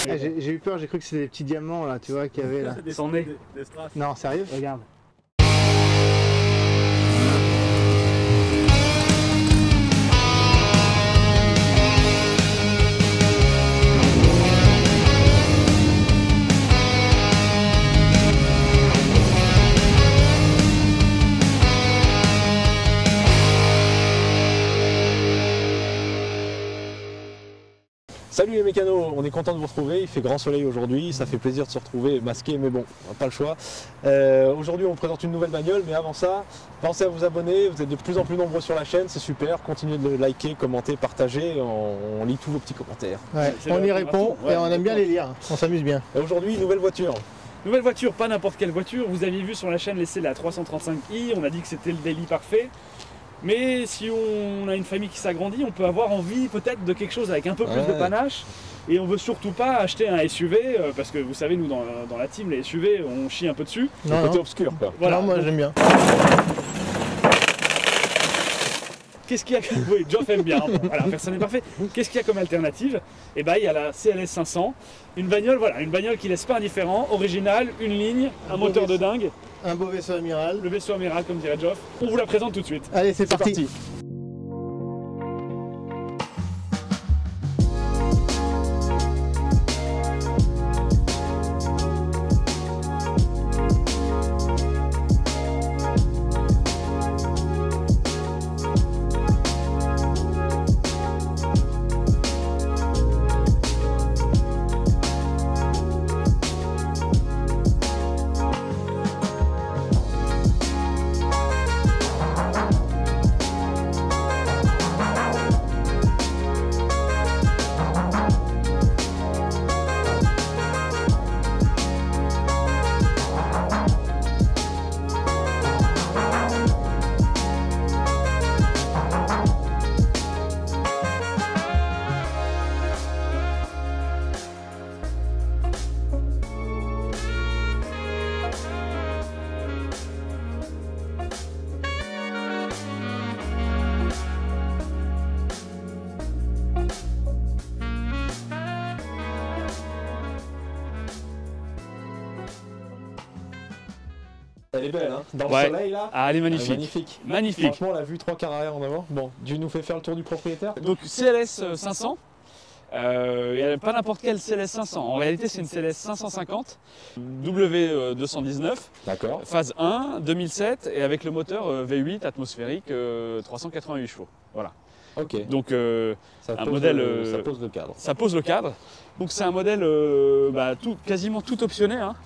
Ah, j'ai eu peur, j'ai cru que c'était des petits diamants là, tu vois, qu'il y avait là. C'en est. Non, sérieux? Regarde. Salut les mécanos, on est content de vous retrouver, il fait grand soleil aujourd'hui, ça fait plaisir de se retrouver masqué, mais bon, on n'a pas le choix. Aujourd'hui on vous présente une nouvelle bagnole, mais avant ça, pensez à vous abonner, vous êtes de plus en plus nombreux sur la chaîne, c'est super, continuez de liker, commenter, partager, on lit tous vos petits commentaires. Ouais, on y répond et on aime bien les lire, on s'amuse bien. Et aujourd'hui, nouvelle voiture. Nouvelle voiture, pas n'importe quelle voiture. Vous aviez vu sur la chaîne laisser la 335i, on a dit que c'était le daily parfait. Mais si on a une famille qui s'agrandit, on peut avoir envie peut-être de quelque chose avec un peu plus de panache. Et on veut surtout pas acheter un SUV, parce que vous savez, nous dans la team, les SUV, on chie un peu dessus. Non, côté obscur quoi. Voilà, non, moi j'aime bien. Qu'est-ce qu'il y a Oui, Geoff aime bien. Bon, voilà, personne n'est parfait. Qu'est-ce qu'il y a comme alternative? Eh ben, il y a la CLS 500, une bagnole, voilà, une bagnole qui laisse pas indifférent, originale, une ligne, un moteur de dingue. Un beau vaisseau amiral. Le vaisseau amiral, comme dirait Geoff. On vous la présente tout de suite. Allez, c'est parti. Elle est belle hein, dans Ouais. le soleil là. Ah, elle est magnifique. Magnifique. Magnifique. Franchement la vue 3 quarts arrière en avant. Bon, tu nous fais faire le tour du propriétaire. Donc CLS 500, il n'y a pas n'importe quelle CLS 500. En réalité, c'est une CLS 550 W219, D'accord. phase 1, 2007, et avec le moteur V8 atmosphérique 388 chevaux. Voilà. Ok. Donc Ça un pose modèle, ça pose le cadre. ça pose le cadre. Donc c'est un modèle quasiment tout optionné, hein.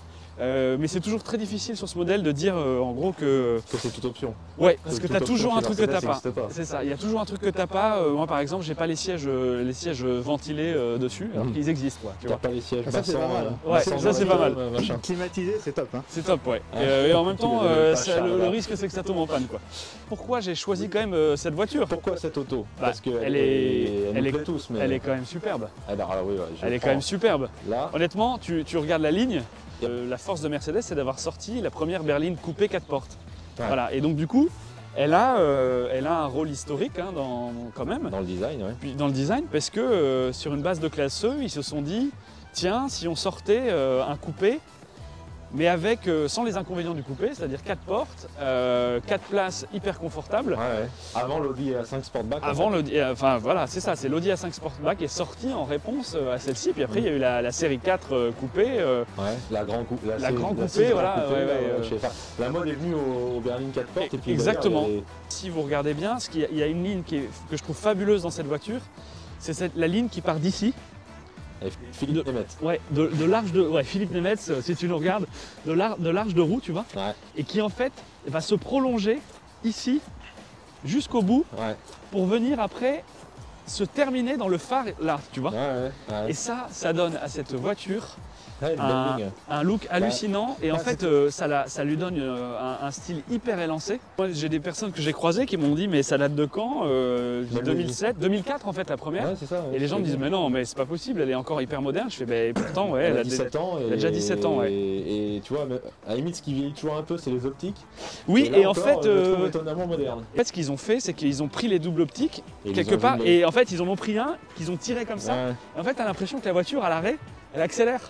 Mais c'est toujours très difficile sur ce modèle de dire en gros que... Que c'est toute option. Ouais, parce que toute tu as toujours option un truc chez que t'as Mercedes pas. n'existe pas. C'est ça, il y a toujours un truc que t'as pas. Moi par exemple, j'ai pas les sièges ventilés dessus, alors qu'ils existent quoi. Tu T'as vois. pas les sièges Ça, c'est pas mal. Ouais, ça, c'est pas mal. Machin. Climatisé, c'est top. Hein. C'est top, ouais. Ouais. Et en même temps, Le le risque c'est que ça tombe en panne quoi. Pourquoi j'ai choisi quand même cette voiture? Pourquoi cette auto? Bah, Parce qu'elle elle nous est plaît tous, mais... Elle est quand même superbe. Alors, oui, ouais, Elle est quand même superbe. Là, Honnêtement, tu regardes la ligne. La force de Mercedes, c'est d'avoir sorti la première berline coupée 4 portes. Ouais. Voilà. Et donc du coup, elle a un rôle historique hein, quand même. dans le design, ouais. Puis dans le design, parce que sur une base de classe E, ils se sont dit, tiens, si on sortait un coupé, mais avec sans les inconvénients du coupé, c'est-à-dire 4 portes, 4 places hyper confortables. Ouais. Avant l'Audi A5 Sportback. Avant enfin voilà, c'est ça, c'est l'Audi A5 Sportback est sorti en réponse à celle-ci. Puis après, il y a eu la série 4 coupée. Ouais, la grand coupé, voilà, la mode est venue au berline 4 portes et puis Exactement. derrière, Si vous regardez bien, il y a une ligne que je trouve fabuleuse dans cette voiture, c'est la ligne qui part d'ici. et Philippe Nemetz. Ouais, de l'arche de. Ouais, Philippe Nemetz, si tu nous regardes, de l'arche de roue, tu vois, Ouais, et qui en fait va se prolonger ici jusqu'au bout ouais, pour venir après se terminer dans le phare là, tu vois. ouais. Et ça donne à cette voiture Ouais, une belle ligne. un look hallucinant et en ouais, fait ça lui donne un style hyper élancé. Moi j'ai des personnes que j'ai croisées qui m'ont dit mais ça date de quand 2007, 2004 en fait la première. Ouais, c'est ça. Ouais, Et les gens me disent mais non mais c'est pas possible, elle est encore hyper moderne. Je fais ben pourtant ouais, elle a 17 ans. elle a déjà 17 ans, ouais. Et tu vois, à la limite ce qui vieillit toujours un peu c'est les optiques. Oui là et en encore, fait je le trouve étonnamment moderne. en fait, ce qu'ils ont fait, c'est qu'ils ont pris les doubles optiques Et ils quelque les ont part jumelés. et en fait, ils en ont pris un qu'ils ont tiré comme ça. Ouais. Et en fait, tu as l'impression que la voiture à l'arrêt, elle accélère.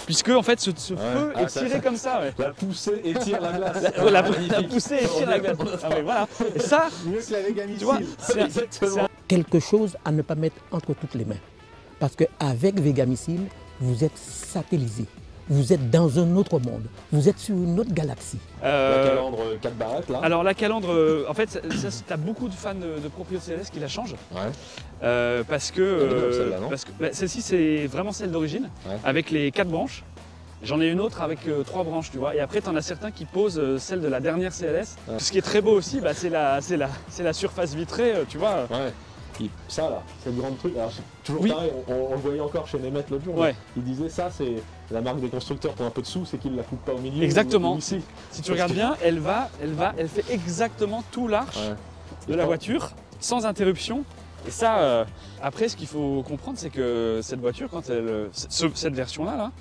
Puisque en fait ce feu est ça, tiré comme ça. Ouais. La poussée étire la glace. La poussée étire la glace. Ah ouais, voilà. Et ça, Mieux que la Vega tu vois, Missile. c'est Quelque chose à ne pas mettre entre toutes les mains. Parce qu'avec Vega Missile, vous êtes satellisé. Vous êtes dans un autre monde. Vous êtes sur une autre galaxie. La calandre 4 barrettes là. Alors la calandre, en fait, tu as beaucoup de fans de Proprio CLS qui la changent. Ouais. Parce que celle-là, non celle-ci c'est vraiment celle d'origine, Ouais. avec les 4 branches. J'en ai une autre avec 3 branches, tu vois. Et après, tu en as certains qui posent celle de la dernière CLS. Ouais. Ce qui est très beau aussi, bah, c'est la surface vitrée, tu vois. Ouais. Ça là, c'est le grand truc. Alors, c'est toujours Oui. pareil, on le voyait encore chez Nemeth l'autre jour. Ouais. Il disait ça, c'est la marque des constructeurs pour un peu de sous, c'est qu'ils la coupent pas au milieu. Exactement. ou ici. Si tu regardes bien, elle fait exactement tout l'arche Ouais. de la voiture, sans interruption. Et ça, après, ce qu'il faut comprendre, c'est que cette voiture, quand cette version-là,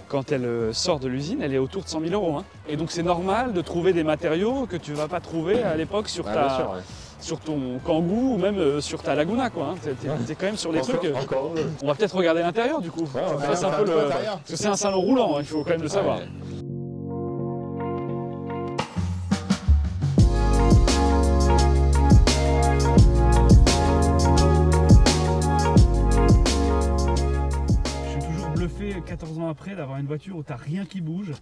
quand elle sort de l'usine, elle est autour de 100 000 €. Hein. Et donc c'est normal de trouver des matériaux que tu ne vas pas trouver à l'époque sur, Ouais, bien sûr, ouais. sur ton Kangoo ou même sur ta Laguna. Quoi, hein. T'es quand même sur les trucs. Encore. On va peut-être regarder l'intérieur du coup. Ouais, on va Ça, c'est un faire peu un le... intérieur. Parce que c'est un salon roulant, hein, il faut quand même le savoir. Ouais. Je suis toujours bluffé 14 ans après d'avoir une voiture où t'as rien qui bouge.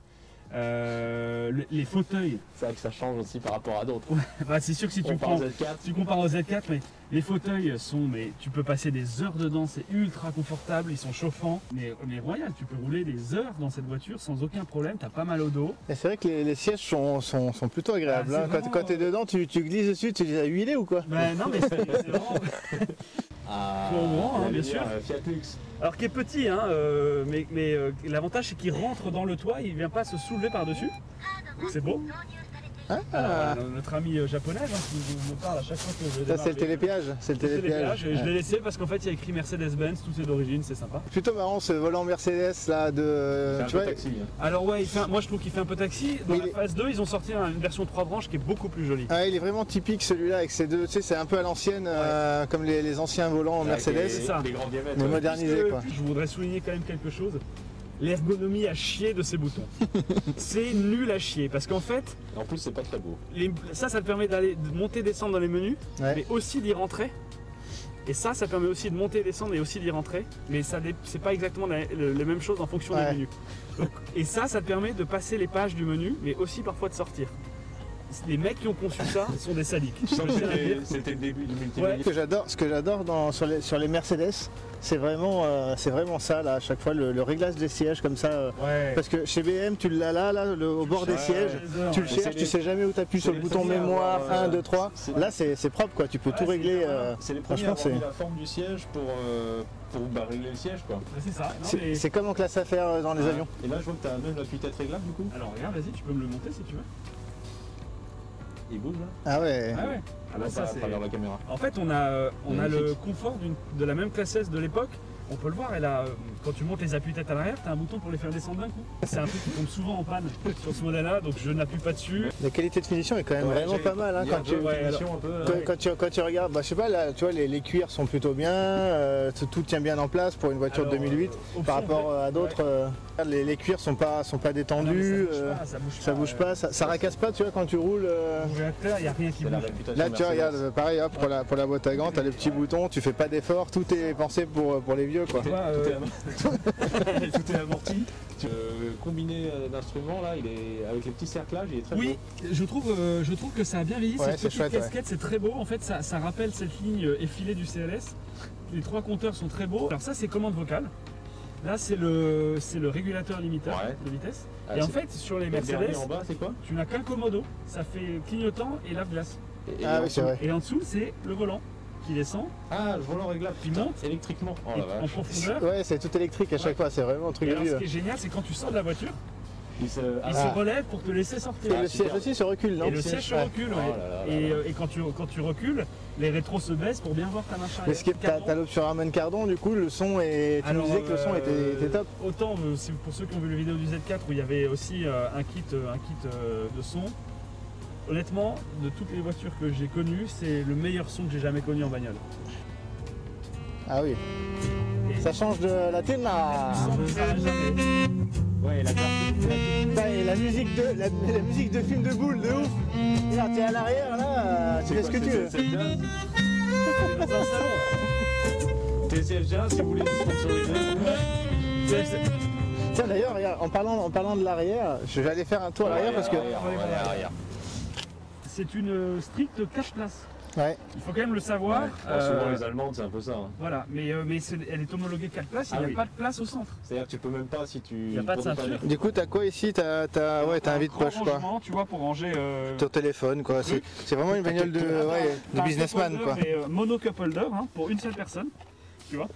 Les fauteuils, C'est vrai que ça change aussi par rapport à d'autres. bah, c'est sûr que si tu On parle prends, Z4. tu compares au Z4, mais les fauteuils sont, mais tu peux passer des heures dedans, c'est ultra confortable, ils sont chauffants, mais royal, tu peux rouler des heures dans cette voiture sans aucun problème, t'as pas mal au dos. Et c'est vrai que les sièges sont plutôt agréables. Ah, hein. c'est Quand tu es dedans, tu glisses dessus, tu les as huilés ou quoi? Ben non, mais c'est vraiment. Ah, Bon, bon, hein, la bien lumière, sûr. Fiat Lux. Alors qui est petit, hein, mais l'avantage c'est qu'il rentre dans le toit, il vient pas se soulever par-dessus. Donc c'est beau. Ah, Notre ami japonais hein, qui me parle à chaque fois que je ça démarre. c'est le télépéage. C'est le C'est le télépéage. télépéage, et je l'ai laissé parce qu'en fait il y a écrit Mercedes-Benz, tout c'est d'origine, c'est sympa. Plutôt marrant ce volant Mercedes là de. C'est un Tu peu vois, taxi. Hein. Alors ouais, moi je trouve qu'il fait un peu taxi. Dans Mais la il est- phase 2, ils ont sorti une version 3 branches qui est beaucoup plus jolie. il est vraiment typique celui-là avec ses deux. Tu sais, c'est un peu à l'ancienne, comme les anciens volants Mercedes. Avec c'est ça. Les grands diamètres. Mais ouais. modernisé Puisque quoi. Je voudrais souligner quand même quelque chose. L'ergonomie à chier de ces boutons. C'est nul à chier parce qu'en fait, En plus, c'est pas très beau. ça te permet de monter, descendre dans les menus, Ouais. mais aussi d'y rentrer. Et ça permet aussi de monter, descendre et aussi d'y rentrer. Mais c'est pas exactement les mêmes choses en fonction des Ouais. menus. Donc, et ça te permet de passer les pages du menu, mais aussi parfois de sortir. Les mecs qui ont conçu ça sont des sadiques. Je sens que Je tiens à le dire. c'était le début du multimédia. Ouais. Ce que j'adore sur les Mercedes, c'est vraiment ça là, à chaque fois le réglage des sièges comme ça. Ouais. Parce que chez BM, tu l'as là, au bord des sièges. Tu le Mais cherches, c'est tu les- sais jamais où tu appuies sur le les bouton premiers à mémoire, avoir, 1, 2, 3. c'est- Là, c'est propre quoi, tu peux Ouais, tout c'est régler. bien. C'est les premiers à franchement, avoir mis c'est. la forme du siège pour régler le siège quoi. C'est ça. Non, mais- C'est comme en classe affaires dans les Ouais. avions. Et là, je vois que tu as même la tête réglable du coup. Alors regarde, vas-y, tu peux me le monter si tu veux. Il bouge là. Ah ouais. Ah ouais. Ah, là, ça, à c'est- travers la caméra. En fait, on a le Magnifique. confort de la même classe S de l'époque. On peut le voir, elle a, quand tu montes les appuis-têtes à l'arrière, tu as un bouton pour les faire descendre d'un coup. C'est un truc qui tombe souvent en panne sur ce modèle-là, donc je n'appuie pas dessus. La qualité de finition est quand même Ouais, vraiment j'ai- pas mal. Hein, il y a quand un tu, peu de ouais, finition, un peu, quand tu regardes, je sais pas, là, tu vois, les cuirs sont plutôt bien, tout tient bien en place pour une voiture de Alors, 2008 option, par rapport à d'autres. Les cuirs sont pas détendus, ça bouge pas, ça racasse pas, tu vois, quand tu roules. Il n'y a rien qui C'est la bouge. réputation Là, tu Mercedes. regardes, pareil, hop, pour la boîte à gants, t'as les petits boutons, tu fais pas d'effort, tout est pensé pour les vieux, quoi. Tu vois, Tout est amorti. Combiné d'instruments là, il est avec les petits cerclages, il est très oui, je trouve que ça a bien vieilli. Ouais, cette c'est petite chouette, ouais. casquette, c'est très beau. En fait, ça rappelle cette ligne effilée du CLS. Les 3 compteurs sont très beaux. Alors ça, c'est commande vocale. Là, c'est le régulateur limiteur Ouais. de vitesse. Ah, et en c'est- fait, sur les Le dernier Mercedes, en bas, c'est quoi? tu n'as qu'un commodo. Ça fait clignotant et lave-glace. Et Ah en oui, c'est dessous- vrai. Et en dessous, c'est le volant qui descend Ah, le volant réglable, Qui putain, monte. électriquement. Oh et la en vache. profondeur. Ouais, c'est tout électrique à chaque fois, c'est vraiment un truc Et de alors, ce vieux. qui est génial, c'est quand tu sors de la voiture, Il se... il se relève pour te laisser sortir. Et le super. siège aussi se recule, non Et le siège se Ouais. recule, Oh ouais. là là là Et, là. et quand tu recules, les rétros se baissent pour bien voir ta marche Mais arrière. t'as l'option Harman Kardon, du coup, le son est. Tu nous disais que le son était top. Autant c'est pour ceux qui ont vu la vidéo du Z4 où il y avait aussi un kit de son. Honnêtement, de toutes les voitures que j'ai connues, c'est le meilleur son que j'ai jamais connu en bagnole. Ah oui. Et Ça change de la thune là. Ouais, la Putain, et la musique de film de boule de ouf. Regarde, t'es à l'arrière là, tu fais ce que tu veux. C'est bien. Dans un salon. TCFJ, si vous voulez nous sponsoriser. Tiens d'ailleurs, regarde, en parlant de l'arrière, je vais aller faire un tour à l'arrière parce que. C'est une stricte 4 places. Ouais. Il faut quand même le savoir. Souvent les Allemandes, c'est un peu ça. Hein. Voilà, mais elle est homologuée 4 places, il n'y a pas de place au centre. C'est-à-dire que tu peux même pas si tu. Il n'y a pas de ceinture. Du coup, t'as quoi ici? T'as un vide-poche quoi. Tu vois, pour ranger. Ton téléphone quoi. C'est vraiment une bagnole de businessman quoi. Mono cup holder hein, pour une seule personne. Tu vois.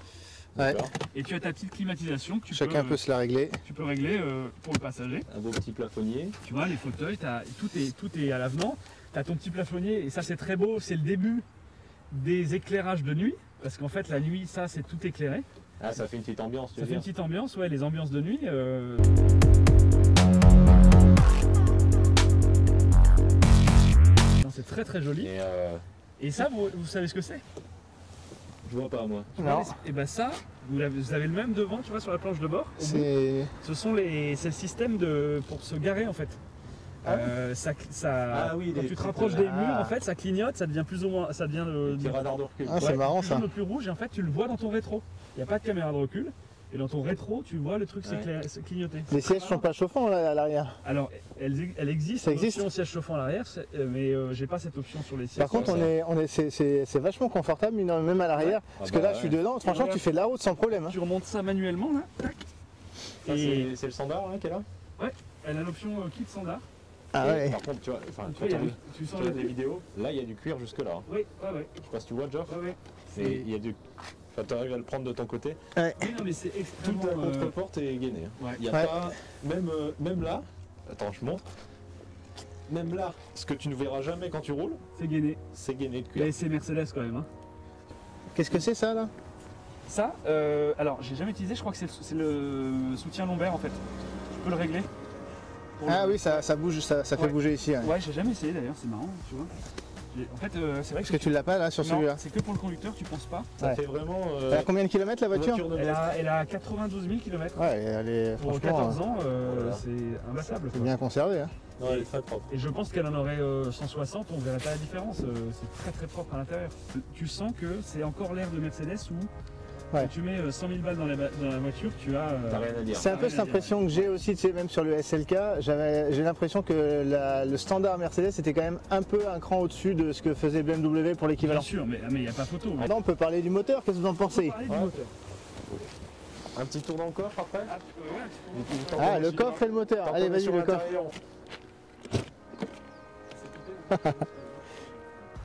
Ouais. Et tu as ta petite climatisation que Chacun peut se la régler. Tu peux régler pour le passager. Un beau petit plafonnier. Tu vois, les fauteuils, tout est à l'avenant. Tu as ton petit plafonnier et ça c'est très beau, c'est le début des éclairages de nuit. Parce qu'en fait la nuit, ça c'est tout éclairé. Ah, ça fait une petite ambiance, tu Ça fait une petite ambiance, ouais, les ambiances de nuit. C'est très très joli. Et ça, vous savez ce que c'est? Je vois pas moi. Non. Et ben ça, vous avez le même devant, tu vois, sur la planche de bord. C'est le système pour se garer en fait. Oui, quand tu te rapproches des murs, en fait, ça clignote, ça devient plus ou moins, ça devient le radar de recul. Ah, c'est marrant ça. ça. Le plus rouge et en fait, tu le vois dans ton rétro. Il n'y a pas de caméra de recul. Et dans ton rétro, tu vois le truc se clignoter. Les sièges sont pas chauffants là, à l'arrière. Alors, elle existe. Ça existe. Option siège chauffant à l'arrière, mais j'ai pas cette option sur les sièges. Par contre, c'est vachement confortable, même à l'arrière. Parce que là, je suis dedans. Franchement, tu fais de la route sans problème. Tu remontes ça manuellement là. Tac. C'est le standard là, qu'elle a. Ouais. Elle a l'option kit standard. Ah ouais. Par contre, tu vois, tu sens des vidéos. Là, il y a du cuir jusque là. Oui, ouais. Je sais pas si tu vois, Geoff. Ouais. Il y a du. Enfin, tu arrives à le prendre de ton côté. Ouais. Oui, non, mais c'est extrêmement. Toute la contreporte est gainée. Ouais. Il y a pas. Même là. Attends, je montre. Même là, ce que tu ne verras jamais quand tu roules, c'est gainé. C'est gainé de cuir. Et c'est Mercedes quand même. Hein. Qu'est-ce que c'est ça là? Ça, alors j'ai jamais utilisé, je crois que c'est le soutien lombaire en fait. Tu peux le régler. Ah oui, ça bouge, ça fait bouger ici. Ouais, j'ai jamais essayé d'ailleurs, c'est marrant, tu vois. En fait, c'est vrai Parce que tu l'as pas là sur celui-là. C'est que pour le conducteur, tu penses pas. Ça fait vraiment. Elle a combien de kilomètres la voiture? Elle a 92 000 km. Ouais, elle est pour franchement. 14 ans, c'est imbattable. C'est bien conservé. Hein. Non, elle est très propre. Et je pense qu'elle en aurait 160, on verrait pas la différence. C'est très très propre à l'intérieur. Tu sens que c'est encore l'air de Mercedes où quand tu mets 100 000 balles dans la voiture, tu as. T'as rien à dire. C'est un peu cette impression que j'ai aussi, tu sais, même sur le SLK, j'ai l'impression que le standard Mercedes était quand même un peu un cran au-dessus de ce que faisait BMW pour l'équivalent. Bien sûr, mais il n'y a pas photo. Maintenant, on peut parler du moteur, qu'est-ce que vous en pensez? Un petit tour dans le coffre après? Ah, le coffre et le moteur. Allez, vas-y, le coffre.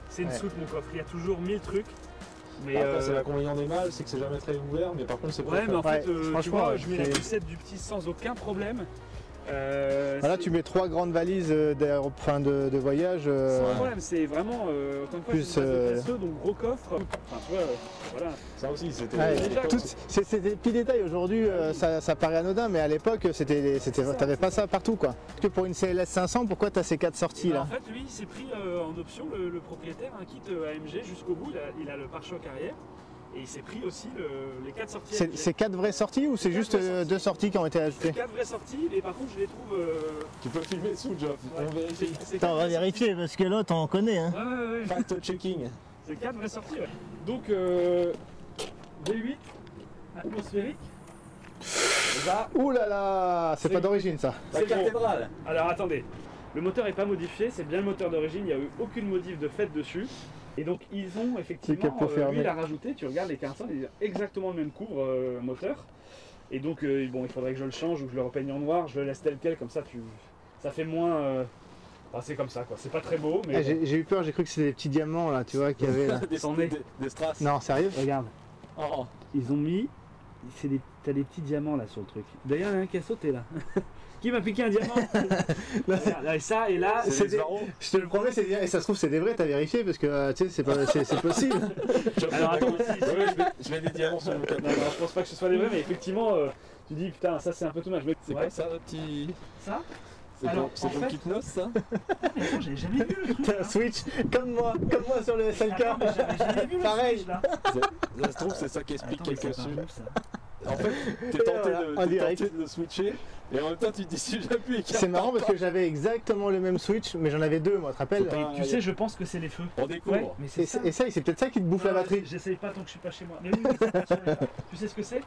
C'est une soupe, mon coffre, il y a toujours 1000 trucs. Mais c'est l'inconvénient des mâles, c'est que c'est jamais très ouvert, mais par contre c'est ouais, mais en fait, franchement, tu vois, je mets la poussette du petit sans aucun problème. Voilà, tu mets 3 grandes valises de voyage. Sans problème, c'est vraiment, encore une fois, plus, c'est une base de classe E, donc gros coffre. Enfin, tu vois, voilà. Ça aussi, c'était. C'est des petits détails. Aujourd'hui, ça paraît anodin, mais à l'époque, t'avais pas ça partout, quoi. Parce que pour une CLS 500, pourquoi t'as ces 4 sorties là? En fait, lui, il s'est pris en option le propriétaire, un kit AMG jusqu'au bout. Il a le pare-choc arrière. Et il s'est pris aussi les 4 sorties. C'est 4 vraies sorties ou c'est juste 2 sorties qui ont été ajoutées? 4 vraies sorties, et par contre je les trouve. Tu peux filmer sous, Geoff. On vérifie. On va vérifier parce que l'autre on connaît. Hein. Ouais. Fact-checking. C'est 4 vraies sorties, ouais. Donc V8 atmosphérique. Ouh là là, c'est pas d'origine ça. La cathédrale. Alors attendez, le moteur n'est pas modifié, c'est bien le moteur d'origine, il n'y a eu aucune modif de fait dessus. Et donc ils ont effectivement, lui il a rajouté, tu regardes les cartons, il a exactement le même couvre moteur. Et donc bon, il faudrait que je le change ou que je le repeigne en noir, je le laisse tel quel, comme ça ça fait moins... Enfin, c'est comme ça quoi, c'est pas très beau mais... J'ai eu peur, j'ai cru que c'était des petits diamants là, tu vois, qu'il y avait là. Des strass. Non, sérieux? Regarde, Oh. ils ont mis... T'as des petits diamants là sur le truc. D'ailleurs il y en a un qui a sauté là. Qui m'a piqué un diamant? Et ça, et là, je te le promets, et ça se trouve c'est des vrais, t'as vérifié parce que tu sais, c'est possible. Alors attends, je mets des diamants sur le câble. Non, je pense pas que ce soit des vrais, mais effectivement, tu dis putain, ça c'est un peu tout mal. C'est quoi ça, le petit. Ça? C'est ton kit noce ça? J'ai jamais vu le truc. T'as un Switch comme moi sur le SLK. J'avais jamais vu le pareil. Switch là. Ça se trouve, c'est ça qui explique quelque chose. En fait, t'es tenté de le switcher et en même temps tu te dis si j'appuie. C'est marrant parce que j'avais exactement le même switch, mais j'en avais deux, moi, tu te rappelles? Tu sais, je pense que c'est les feux. On découvre. Ouais, mais c'est ça. Et ça, c'est peut-être ça qui te bouffe la batterie. J'essaye pas tant que je suis pas chez moi. Mais oui, mais ça marche pas. Tu sais ce que c'est?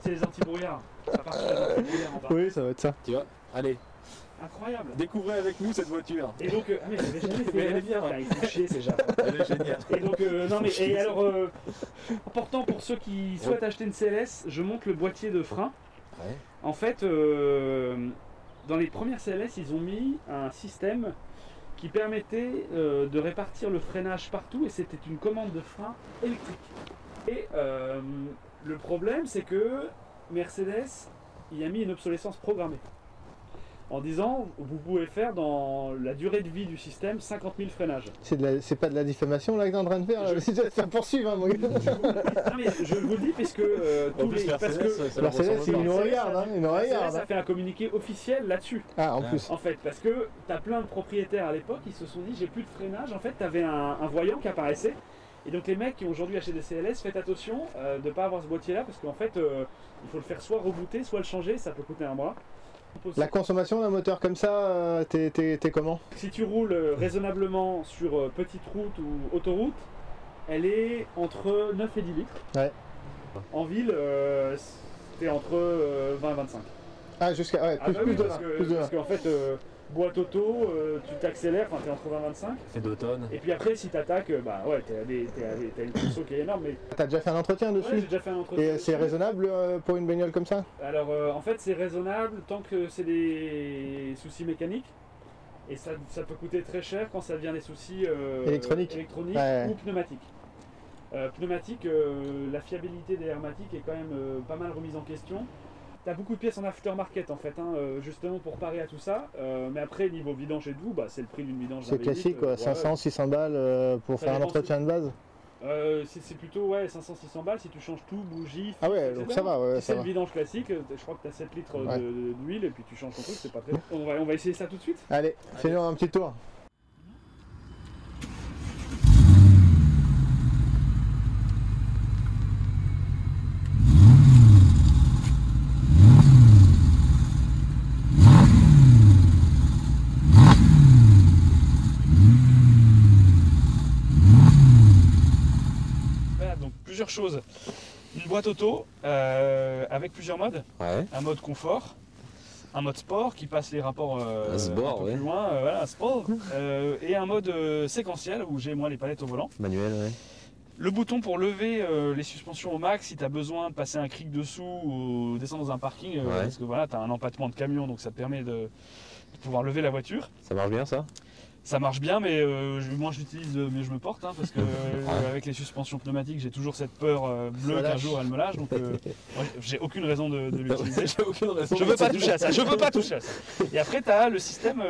C'est les antibrouillards. Ça part sur les antibrouillards en bas. Oui, ça va être ça. Tu vois, allez, Incroyable. découvrez avec nous cette voiture. Et donc, ah mais j'avais jamais fait. Mais elle est bien. Il faut chier, c'est déjà. Elle est géniale. Et donc, non mais, et alors, important pour ceux qui souhaitent acheter une CLS, je montre le boîtier de frein. Ouais. En fait, dans les premières CLS, ils ont mis un système qui permettait de répartir le freinage partout et c'était une commande de frein électrique. Et le problème, c'est que Mercedes y a mis une obsolescence programmée. En disant, vous pouvez faire dans la durée de vie du système 50 000 freinages. C'est pas de la diffamation là que t'es en train de faire? Tu vas te faire poursuivre, hein, mon gars. Non mais je vous le dis parce que tous les... Parce que Mercedes, ils nous regardent, hein, ils nous regardent. ça fait un communiqué officiel là-dessus. Ah, en plus. En fait, parce que tu as plein de propriétaires à l'époque qui se sont dit j'ai plus de freinage. En fait, tu avais un voyant qui apparaissait. Et donc les mecs qui ont aujourd'hui acheté des CLS, faites attention de ne pas avoir ce boîtier là parce qu'en fait, il faut le faire soit rebooter, soit le changer, ça peut coûter un bras. La consommation d'un moteur comme ça, t'es comment? Si tu roules raisonnablement sur petite route ou autoroute, elle est entre 9 et 10 litres. Ouais. En ville, c'est entre 20 et 25. Ah, jusqu'à. Ouais, plus, bah plus oui, de parce 1. que, Plus de 1. parce qu'en fait, boîte auto, tu t'accélères, enfin t'es entre 20 et 25. Fait d'automne. Et puis après, si t'attaques, bah ouais, t'as une conso qui est énorme. Mais T'as déjà fait un entretien ouais, dessus? j'ai déjà fait un entretien. Et c'est dessus. raisonnable pour une bagnole comme ça? Alors en fait, c'est raisonnable tant que c'est des soucis mécaniques. Et ça peut coûter très cher quand ça devient des soucis Électroniques. Ouais. ou pneumatiques. Pneumatique, la fiabilité des hermatiques est quand même pas mal remise en question. Tu as beaucoup de pièces en aftermarket en fait, hein, justement pour parer à tout ça. Mais après, niveau vidange et tout, bah, c'est le prix d'une vidange. C'est classique, quoi. 500, 600 balles pour Ça faire un dépend entretien de base? C'est plutôt ouais, 500-600 balles si tu changes tout, bougie. Ah ouais, etc. donc ça va, ouais, Si ça c'est va. le vidange classique, je crois que tu as 7 litres Ouais. d'huile et puis tu changes ton truc, c'est pas très bon. On va essayer ça tout de suite. Allez, fais-nous un petit tour. Voilà, donc plusieurs choses. Une boîte auto avec plusieurs modes. Ouais. Un mode confort, un mode sport qui passe les rapports Un sport, un peu ouais. plus loin, voilà, sport, et un mode séquentiel où j'ai moi les palettes au volant. Manuel, ouais. Le bouton pour lever les suspensions au max si tu as besoin de passer un cric dessous ou descendre dans un parking, Ouais. parce que voilà, tu as un empattement de camion donc ça te permet de pouvoir lever la voiture. Ça marche bien ça? Ça marche bien, mais moi je l'utilise, mais je me porte, hein, parce que avec les suspensions pneumatiques, j'ai toujours cette peur bleue Ça qu'un lâche. jour elle me lâche, donc moi, j'ai aucune raison de l'utiliser. J'ai aucune raison. Je veux pas toucher à ça, je veux pas toucher à ça. Et après, tu as le système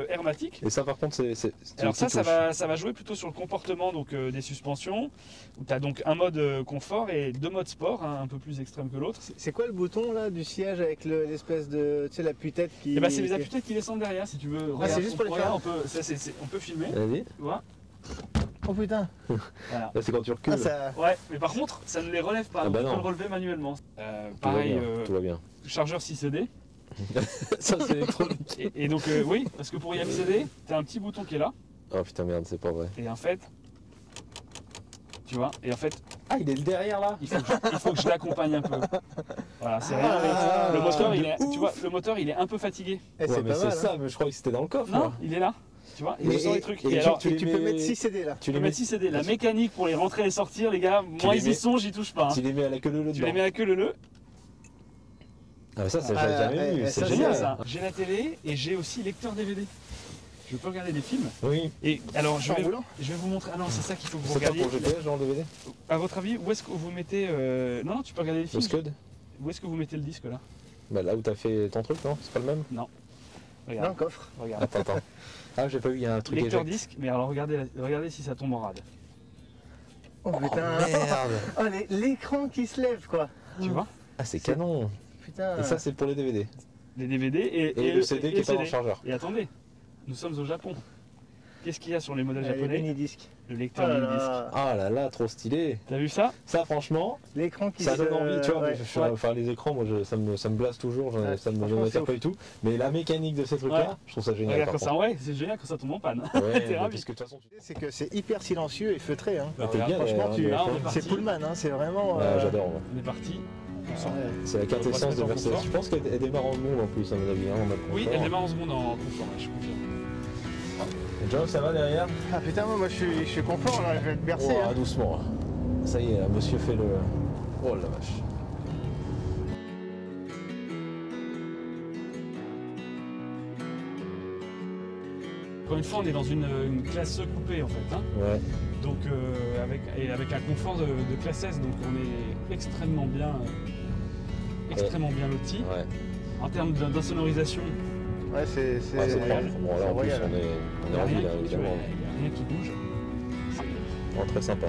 hermatique. Et ça par contre, c'est. Alors ça va jouer plutôt sur le comportement donc, des suspensions, où tu as donc un mode confort et deux modes sport, hein, un peu plus extrême que l'autre. C'est quoi le bouton là du siège avec l'espèce de. Tu sais, l'appui-tête qui. Et bah c'est les appuis-têtes qui descendent derrière si tu veux. Ah, c'est juste pour les faire. On peut filmer, Vas-y. tu vois. Oh putain! Voilà. Là c'est quand tu recules. Ah, ça. Ouais, mais par contre, ça ne les relève pas, Ah donc bah tu peux non. le relever manuellement. Tout va Pareil, bien, tout va bien. chargeur 6CD. Ça c'est électronique. Et donc oui, parce que pour y accéder, tu as un petit bouton qui est là, Oh putain merde, c'est pas vrai. et en fait, tu vois, et en fait, Ah il est derrière là. il faut que je l'accompagne un peu. Voilà, c'est rien. Ah, Le moteur, de il est, tu vois, le moteur, il est un peu fatigué. Eh, Ouais, c'est mais pas c'est mal. ça, hein. mais je crois que c'était dans le coffre. Non, là. il est là. Tu vois, il Et- me sort et- les trucs. et Et alors, tu Et les tu peux mets- mettre 6 CD là. Tu je les peux mets, mettre 6 CD. La mécanique pour les rentrer et les sortir, les gars, moi les ils y mets- sont, j'y touche pas. hein. tu les mets à la queue leu Tu dedans. les mets à queue leu. Ah mais ça, Ah, j'avais jamais vu. eh, C'est ça, génial. Ça. J'ai la télé et j'ai aussi lecteur DVD. Je peux regarder des films. Oui. Et alors, je En vais roulant. vous montrer. Ah non, c'est ça qu'il faut que vous C'est pas regardiez. pour GPS genre DVD? À votre avis, où est-ce que vous mettez. Non, tu peux regarder les Le films. Scud? Où est-ce que vous mettez le disque là? Bah là où t'as fait ton truc, non? C'est pas le même? Dans Regarde. le coffre. Regarde. Attends. Ah j'ai pas vu, il y a un truc Lecteur éjecte. disque, mais alors regardez si ça tombe en rade. Oh putain! Merde. Oh, l'écran qui se lève quoi! Tu vois? Ah c'est canon. Putain! Et ça c'est pour les DVD. Les DVD Et le CD qui est pas dans le chargeur. Et attendez, nous sommes au Japon. Qu'est-ce qu'il y a sur les modèles Les japonais? mini-disques. Le lecteur mini-disque. Ah là là, trop stylé. T'as vu ça? Ça, franchement, L'écran qui ça se... donne envie, tu vois. ouais. Enfin, les écrans, moi, ça me blase toujours, Ouais, ça me franchement, m'attire c'est pas du tout. Mais la mécanique de ces trucs-là, Ouais. je trouve ça génial. Regarde par quand ça, contre. ouais, c'est génial quand ça tombe en panne. Ouais, T'es mais ravi. parce que de toute façon, C'est que c'est hyper silencieux et feutré. Hein. bah, t'es bien, Franchement, ouais, tu... là, on est parti. c'est Pullman, hein, c'est vraiment... Ouais, j'adore. moi. On est parti. On sort. C'est la quintessence de On va se mettre en Mercedes. confort. Je pense qu'elle démarre en seconde en plus, à mon avis. Hein, en mode Oui, confort. elle démarre en seconde en confort, je confirme. Et John, ça va derrière? Ah putain, moi je suis confort, là, je vais être bercé. Oh, hein. doucement. Ça y est, là, monsieur fait le... Oh la vache. Encore une fois, on est dans une classe coupée en fait. Hein. Ouais. Donc avec un confort de classe S, donc on est extrêmement bien loti. Ouais. En termes d'insonorisation, Ouais, c'est Ouais, c'est royal. propre. Bon, là, C'est en plus, royal. on il est n'y a, en ville, rien là, qui- évidemment. y a rien qui bouge. Oh, très sympa.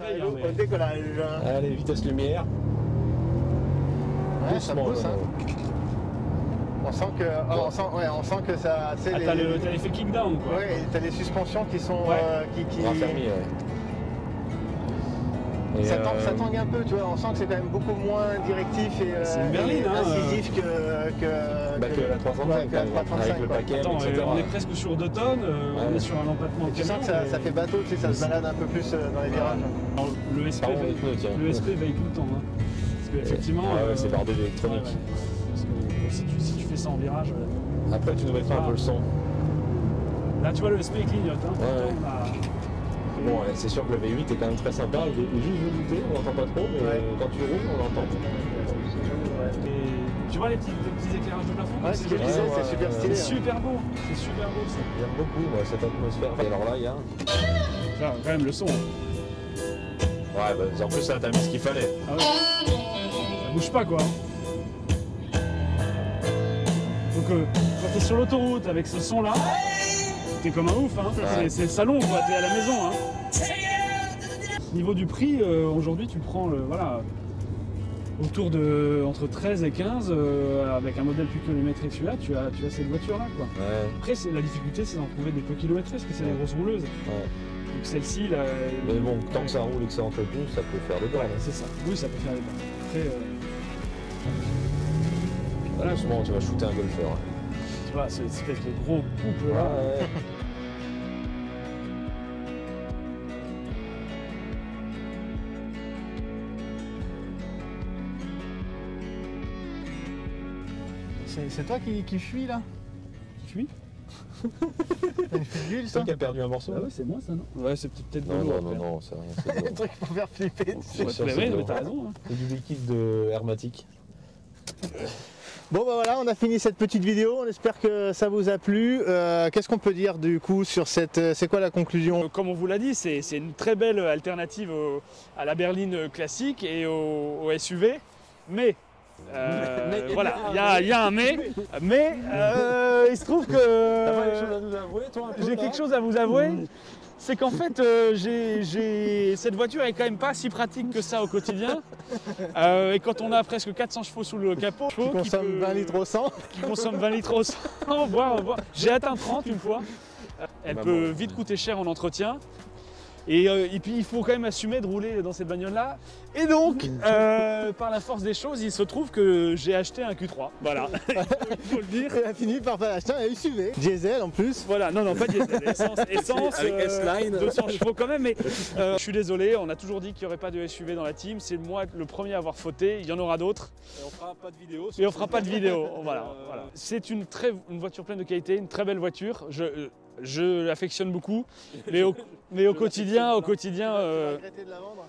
Au décollage. Allez, vitesse lumière. Ouais, ça Doucement, pousse. là. Hein. On sent que, on sent que ça. Ah, t'as l'effet kickdown quoi. Ouais, et t'as les suspensions qui sont. Ouais. Qui... Raffermi, ouais. Et, Ça tangue un peu, tu vois. On sent que c'est quand même beaucoup moins directif et, C'est une berline, et hein, incisif que la 335, ouais, que la quand même, 335, avec le quoi. paquet, Attends, etc. on est presque sur 2 tonnes, on Ouais. est sur un empattement de Tu sens que ça fait bateau, tu sais, ça se balade un peu plus dans les virages. Alors, le SP, Pardon, les pneus, tiens. le SP veille tout le temps. Hein. Parce que effectivement, Ah ouais, c'est bardé d'électronique. ouais, ouais. Parce que si tu fais ça en virage, Après, tu nous mettras un peu le son. là tu vois le SP il clignote. Hein. Ouais. Pourtant, on a- Bon, ouais, c'est sûr que le V8 est quand même très sympa. Il est juste velouté, on l'entend pas trop, mais Ouais. quand tu roules, on l'entend. Et tu vois les petits éclairages de plafond Ouais, ce que je disais, Ouais, c'est super ouais, stylé. C'est super beau, c'est super beau ça. J'aime beaucoup moi, cette atmosphère. Et alors là, il y a. Enfin, quand même le son. Ouais, bah, en plus, ça, t'as mis ce qu'il fallait. Ah ouais. Ça bouge pas quoi. Donc quand t'es sur l'autoroute avec ce son là, t'es comme un ouf hein. Ouais. C'est le salon quoi, t'es à la maison hein. Niveau du prix, aujourd'hui tu prends voilà, autour de entre 13 et 15 avec un modèle plus kilométré que celui-là, tu as cette voiture là quoi. Ouais. Après la difficulté c'est d'en trouver des peu kilométrés parce que c'est des Ouais. grosses rouleuses. Ouais. Donc celle-ci là. Mais bon, tant que ça roule et que c'est entretenu, ça peut faire des Ouais, balles. c'est ça. Oui ça peut faire des balles. Après Voilà, doucement, tu vas shooter un golfeur. tu vois cette espèce de gros couple là. Ouais. C'est toi qui fuis là? Tu fuis? T'as une fuite d'huile C'est toi ça? qui as perdu un morceau Ah ouais c'est moi ça non? Ouais c'est peut-être de Non, l'eau non, après. non, non, c'est rien. C'est de Un l'eau. truc pour faire flipper. C'est sûr, Ouais, c'est de mais l'eau. t'as raison. Hein. C'est du liquide de hermétique. Bon bah voilà, on a fini cette petite vidéo, on espère que ça vous a plu. Qu'est-ce qu'on peut dire du coup sur cette... c'est quoi la conclusion? Comme on vous l'a dit, c'est une très belle alternative à la berline classique et au SUV. Mais, voilà, il y a un mais. Mais il se trouve T'as pas des que choses à nous avouer, toi, un peu, j'ai là quelque chose à vous avouer. C'est qu'en fait, cette voiture est quand même pas si pratique que ça au quotidien. Et quand on a presque 400 chevaux sous le capot, Qui consomme 20 litres au 100. qui consomme 20 litres au 100, voire. J'ai atteint 30 une fois. Elle Maman. peut vite coûter cher en entretien. Et puis il faut quand même assumer de rouler dans cette bagnole-là. Et donc, par la force des choses, il se trouve que j'ai acheté un Q3. Voilà, il faut le dire. Elle a fini par acheter un SUV. Diesel en plus. Voilà, non, pas diesel, essence, Avec S-Line. 200 chevaux quand même, mais je suis désolé, on a toujours dit qu'il n'y aurait pas de SUV dans la team, c'est moi le premier à avoir fauté, il y en aura d'autres. Et on fera pas de vidéo. Et on fera pas de vidéo, voilà. C'est une voiture pleine de qualité, une très belle voiture, je l'affectionne beaucoup, mais au quotidien, Regretter de la vendre.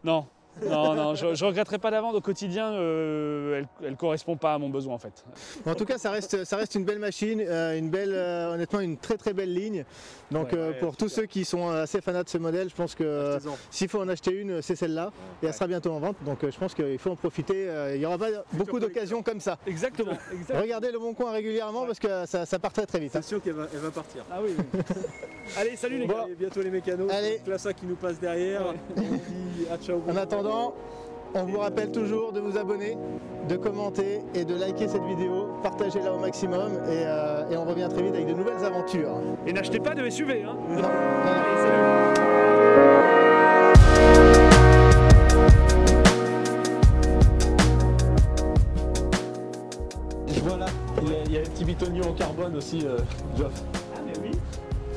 non. Non, je regretterai pas d'avant. Au quotidien, elle correspond pas à mon besoin en fait. En tout cas, ça reste une belle machine, honnêtement une très très belle ligne. Donc pour tous ceux qui sont assez fanats de ce modèle, je pense que s'il faut en acheter une, c'est celle-là. Et elle sera bientôt en vente. Donc je pense qu'il faut en profiter. Il n'y aura pas beaucoup d'occasions comme ça. Exactement. Regardez le Bon Coin régulièrement parce que ça part très très vite. hein. C'est sûr qu'elle va partir. Ah oui. Allez, salut les gars. Allez, bientôt les mécanos. Allez. Classa qui nous passe derrière. On dit à ciao. En attendant, On vous rappelle toujours de vous abonner, de commenter et de liker cette vidéo, partagez-la au maximum et on revient très vite avec de nouvelles aventures. Et n'achetez pas de SUV, hein. Non. Allez, salut. Je vois là, il y a les petits bitoniaux en carbone aussi, Geoff. Ah mais oui.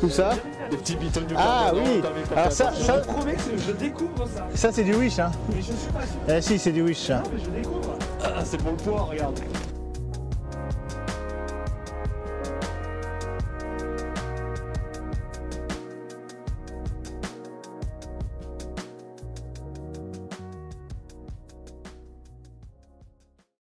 Tout ça? Des petits bitoniaux Ah carbone. oui. Alors ça, Je vous promets que je découvre ça. ça c'est du Wish, hein. Mais je ne suis pas sûr. Si, c'est du Wish. Hein. Non, mais je découvre. Ah, c'est pour le poids, regarde.